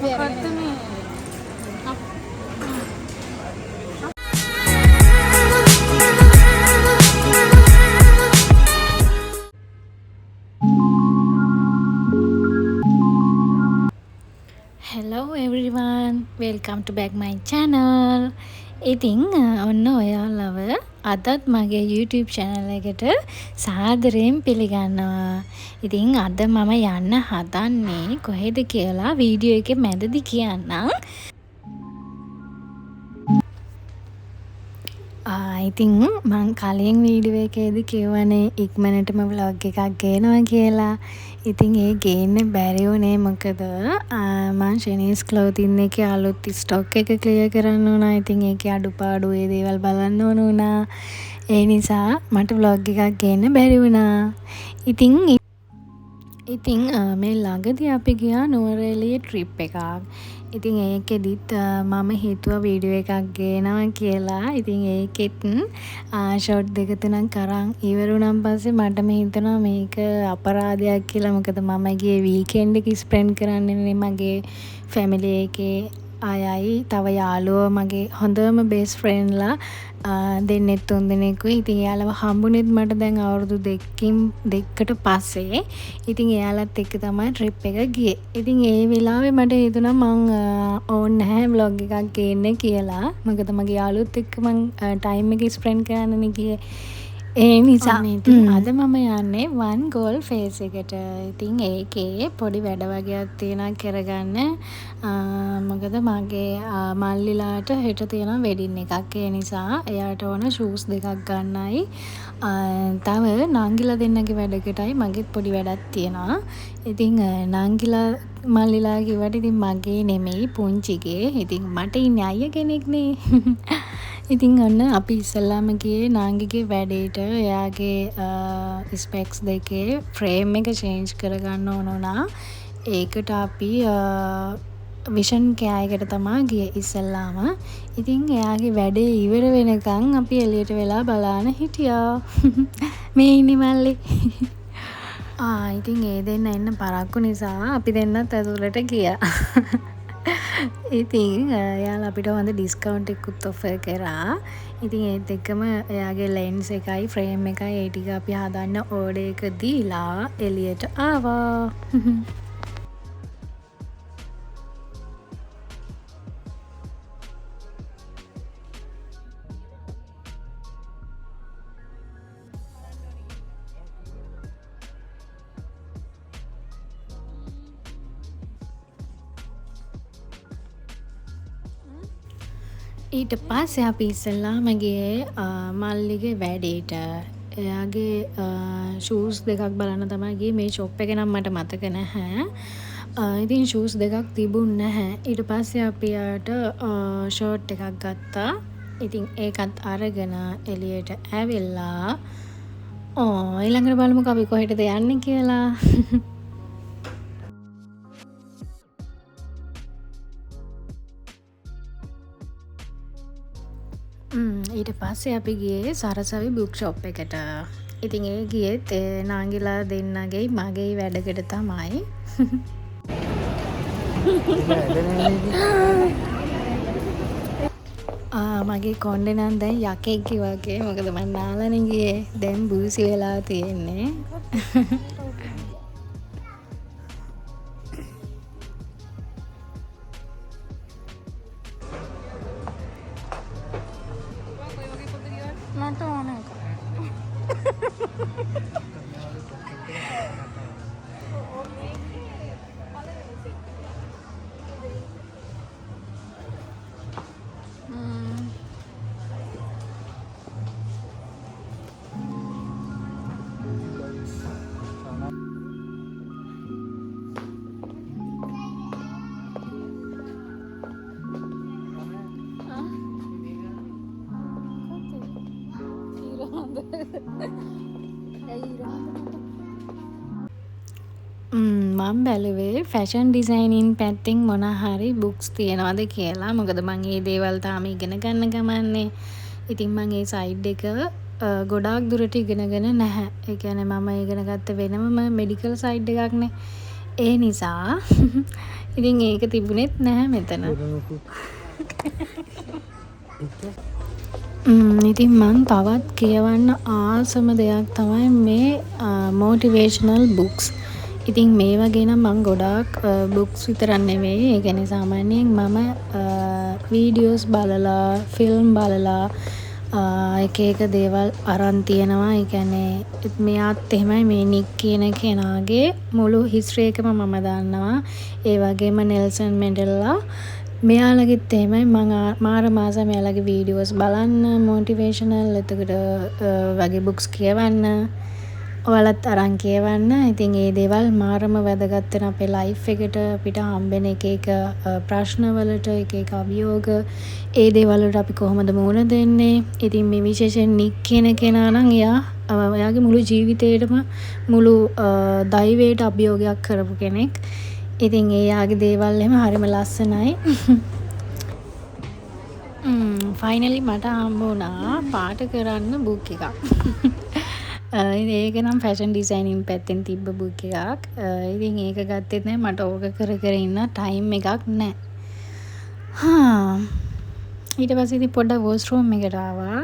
මොකක්ද මේ hello everyone, welcome to back my channel. ඉතින් ඔන්න ඔයාලව අදත් මගේ YouTube channel එකට සාදරයෙන් පිළිගන්නවා. ඉතින් අද මම යන්න හදන්නේ කොහෙද කියලා වීඩියෝ එකේ මැදදී කියන්නම්. ඉතින් මං කලින් වීඩියෝ එකේදී කියවනේ ඉක්මනටම vlog එකක් ගේනවා කියලා. ඉතින් ඒ ගේන්න බැරි වුණේ මොකද මං Sheni's clothing එකේ අලුත් ස්ටොක් එක ක්ලියර් කරන්න උනා. ඉතින් ඒකේ අඩුපාඩු ඒ දේවල් බලන්න ඕන වුණා. ඒ නිසා මට vlog එකක් ගේන්න බැරි වුණා. ඉතින් මේ ළඟදී අපි ගියා නුවරඑළිය ට්‍රිප් එකක්. ඉතින් ඒකෙදිත් මම හිතුවා වීඩියෝ එකක් ගේනවා කියලා. ඉතින් ඒකෙත් ෂොට් දෙක තුනක් කරන් ඉවර වුණාන් පස්සේ මටම හිතුණා මේක අපරාධයක් කියලා. මොකද මම ගියේ වීකෙන්ඩ් එක ස්පෙන්ඩ් කරන්නනේ මගේ ෆැමිලි එකේ අයයි තව යාළුවෝ මගේ හොඳම බෙස්ට් ෆ්‍රෙන්ඩ්ලා දෙන්නෙක් තුන් දෙනෙකුයි. ඉතින් එයාලව හම්බුනේත් මට දැන් අවුරුදු දෙකකට පස්සේ. ඉතින් එයාලත් එක්ක තමයි ට්‍රිප් එක ගියේ. ඉතින් ඒ වෙලාවේ මට හිතුණා මං ඕන් නැහැ vlog එකක් ගේන්න කියලා. මොකද මගේ යාළුවොත් එක්ක මං ටයිම් එක ස්පෙන්ඩ් කරන්නනේ ගියේ. ඒ නිසා ඉතින් අද මම යන්නේ one goal face එකට. ඉතින් ඒකේ පොඩි වැඩ වගේක් තියෙනවා කරගන්න. මොකද මගේ මල්ලිලාට හෙට තියෙනවා වෙඩින් එකක්. ඒ නිසා එයාට ඕන ෂූස් දෙකක් ගන්නයි. තව නංගිලා දෙන්නගේ වැඩකටයි මගෙත් පොඩි වැඩක් තියෙනවා. ඉතින් නංගිලා මල්ලිලා කිව්වට ඉතින් මගේ නෙමෙයි පුංචිගේ. ඉතින් මට ඉන්නේ අයියා කෙනෙක්නේ. ඉතින් ඔන්න අපි ඉස්සල්ලාම ගියේ නාංගිගේ වැඩේට. එයාගේ ස්පෙක්ස් දෙකේ ෆ්‍රේම් එක චේන්ජ් කරගන්න ඕන වුණා. ඒකට අපි විෂන් කෑයකට තමයි ගියේ ඉස්සල්ලාම. ඉතින් එයාගේ වැඩේ ඉවර වෙනකන් අපි එළියට වෙලා බලාන හිටියා. මේ ඉන්නේ මල්ලි. ඉතින් ඒ දෙන්න එන්න පරක්කු නිසා අපි දෙන්නත් ඇතුළට ගියා. ඉතින් එයාලා අපිට හොඳ ඩිස්කවුන්ට් එකකුත් ඔෆර් කරා. ඉතින් ඒත් එක්කම එයාගේ ලෙන්ස් එකයි ෆ්‍රේම් එකයි ඒ ටික අපි හදන්න ඕඩර් එක දීලා එළියට ආවා. ඊට පස්සේ අපි ඉස්සෙල්ලාම ගියේ මල්ලිගේ වැඩේට. එයාගේ ෂූස් දෙකක් බලන්න තමයි ගියේ. මේ ෂොප් එක නම් මට මතක නැහැ. ඉතින් ෂූස් දෙකක් තිබුණ නැහැ. ඊට පස්සේ අපි යාට ෂර්ට් එකක් ගත්තා. ඉතින් ඒකත් අරගෙන එළියට ඇවිල්ලා ඊළඟට බලමුකෝ අපි කොහෙටද යන්නේ කියලා. ඊට පස්සේ අපි ගියේ සරසවි බුක් ෂොප් එකට. ඉතින් ඒ ගියෙත් නාංගිලා දෙන්නගේ මගේ වැඩකට තමයි. මගේ කොණ්ඩේ නම් දැන් යකෙක් වගේ. මොකද මම නාලානේ ගියේ. දැන් බූසි වෙලා තියෙන්නේ. මට ඕන එක. මම බැලුවේ ෆැෂන් ඩිසයිනින් පැත්තෙන් මොන හරි බුක්ස් තියනවද කියලා. මොකද මම මේ දේවල් තාම ඉගෙන ගන්න ගමන්නේ. ඉතින් මම ඒ සයිඩ් එක ගොඩාක් දුරට ඉගෙනගෙන නැහැ. ඒ කියන්නේ මම ඉගෙන ගත්ත වෙනම මෙඩිකල් සයිඩ් එකක්නේ. ඒ නිසා ඉතින් ඒක තිබුණෙත් නැහැ මෙතන. ඉතින් මං තවත් කියවන්න ආසම දෙයක් තමයි මේ මෝටිවේෂනල් බුක්ස්. ඉතින් මේ වගේ නම් මං ගොඩාක් බුක්ස් විතරක් නෙවෙයි. ඒ කියන්නේ සාමාන්‍යයෙන් මම වීඩියෝස් බලලා, ෆිල්ම් බලලා එක එක දේවල් අරන් තියෙනවා. ඒ කියන්නේ මෙයාත් එහෙමයි මේ නික් කියන කෙනාගේ මුළු හිස්ටරි එකම මම දන්නවා. ඒ වගේම නෙල්සන් මැන්ඩෙලා මෙයාලගෙත් එහෙමයි. මම මාර මාසෙ මෙයාලගේ වීඩියෝස් බලන්න, මොටිවේෂනල් එතකොට වගේ බුක්ස් කියවන්න. ඔයාලත් අරන් කියවන්න. ඉතින් මේ දේවල් මාරම වැදගත් වෙන අපේ ලයිෆ් එකට අපිට හම්බෙන එක එක ප්‍රශ්න වලට එක එක අභියෝග ඒ දේවල් වලට අපි කොහොමද මුහුණ දෙන්නේ. ඉතින් මේ විශේෂයෙන් නික් කියන කෙනා නම් එයාගේ මුළු ජීවිතේටම මුළු දෛවයට අභියෝගයක් කරපු කෙනෙක්. ඉතින් එයාගේ දේවල් එහෙම හරිම ලස්සනයි. ෆයිනලි මට හම්බ වුණා පාට කරන්න බුක් එකක්. ඒක නම් ෆැෂන් ඩිසයිනින් පැත්තෙන් තිබ්බ බුක් එකක්. ඉතින් ඒක ගත්තෙත් නෑ. මට ඕක කර කර ඉන්න ටයිම් එකක් නෑ. ඊට පස්සේ ඉතින් පොඩ්ඩක් වොෂ්රූම් එකට ආවා.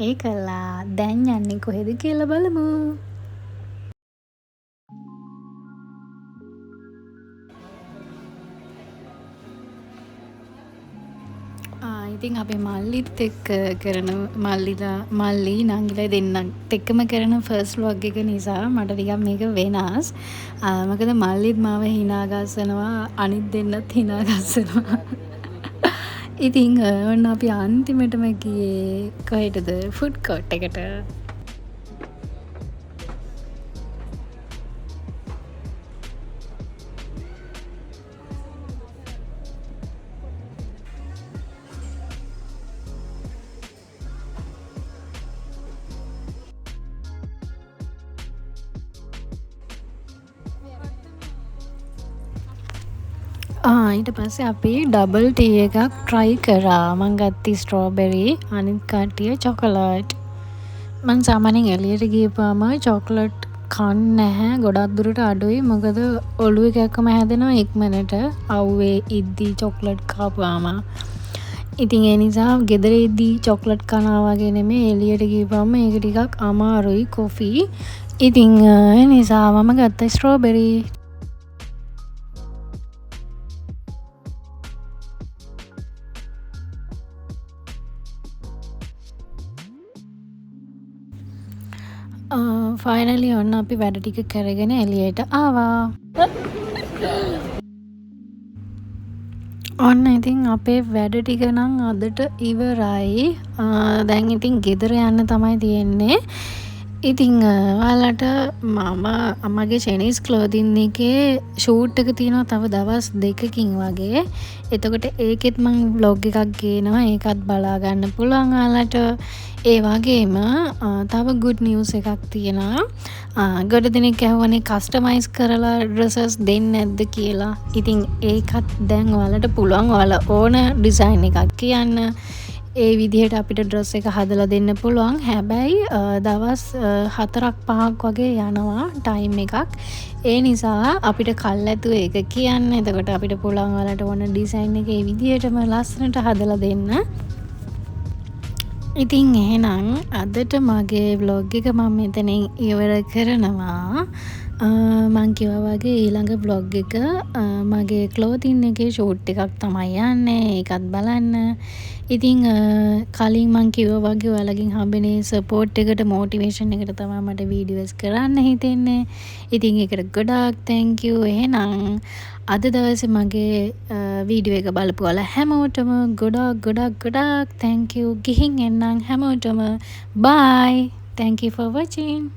ඒකලා දැන් යන්නේ කොහෙද කියලා බලමු. ඉතින් අපේ මල්ලිත් එක්ක කරන මල්ලි නංගිලා දෙන්නත් එක්කම කරන ෆර්ස්ට් ව්ලොග් එක නිසා මට ටිකක් මේක වෙනස්. මොකද මල්ලිත් මාව hina ගස්සනවා, අනිත් දෙන්නත් hina ගස්සනවා. ඉතින් ඔන්න අපි අන්තිමටම ගියේ කොහෙටද? ෆුඩ් කෝට් එකට. ඊට පස්සේ අපි ඩබල් ටී එකක් try කරා. මං ගත්තී ස්ට්‍රෝබෙරි, අනිත් කට්ටිය චොකලට්. මං සාමාන්‍යයෙන් එළියට ගියපාම චොකලට් කන්නේ නැහැ. ගොඩක් දුරට අඩුයි. මොකද ඔළුව එකක්ම හැදෙනවා ඉක්මනට. අවුවේ ඉද්දි චොකලට් කාපුවාම. ඉතින් ඒ නිසා ගෙදර ඉද්දි චොකලට් කනවා වගේ නෙමෙයි, එළියට ගියපාම ඒක ටිකක් අමාරුයි කොෆි. ඉතින් ඒ නිසා මම ගත්තා ස්ට්‍රෝබෙරි. ෆයිනලි ඔන්න අපි වැඩ ටික කරගෙන එළියට ආවා. ඔන්න ඉතින් අපේ වැඩ ටික නම් අදට ඉවරයි. දැන් ඉතින් ගෙදර යන්න තමයි තියෙන්නේ. ඉතින් ඔයාලට මම අම්මගේ Chinese clothing එකේ ෂූට් එක තියෙනවා තව දවස් 2කින් වගේ. එතකොට ඒකෙත් මම vlog එකක් ගේනවා. ඒකත් බලා ගන්න පුළුවන් ඔයාලට. ඒ වගේම තව good news එකක් තියෙනවා. ගොඩ දෙනෙක් ඇහුවනේ කස්ටමයිස් කරලා ඩ්‍රෙසස් දෙන්නේ නැද්ද කියලා. ඉතින් ඒකත් දැන් ඔයාලට පුළුවන්. ඔයාලා ඕන ඩිසයින් එකක් කියන්න. ඒ විදිහට අපිට ඩ්‍රෙස් එක හදලා දෙන්න පුළුවන්. හැබැයි දවස් 4-5ක් වගේ යනවා ටයිම් එකක්. ඒ නිසා අපිට කල්ැතුව ඒක කියන්න. එතකොට අපිට පුළුවන් ඔයාලට ඕන ඩිසයින් එක ඒ විදිහටම ලස්සනට හදලා දෙන්න. ඉතින් එහෙනම් අදට මගේ vlog එක මම මෙතනින් ඉවර කරනවා. මං කිව්වා වගේ ඊළඟ vlog එක මගේ clothing එකේ shoot එකක් තමයි යන්නේ. ඒකත් බලන්න. ඉතින් කලින් මං කිව්වා වගේ ඔයාලගෙන් හම්බෙන support එකට motivation එකට තමයි මට videos කරන්න හිතෙන්නේ. ඉතින් ඒකට ගොඩාක් thank you. එහෙනම් අද දවසේ මගේ වීඩියෝ එක බලපු ඔයාලා හැමෝටම ගොඩාක් thank you. ගිහින් එන්නම් හැමෝටම bye. Thank you for watching.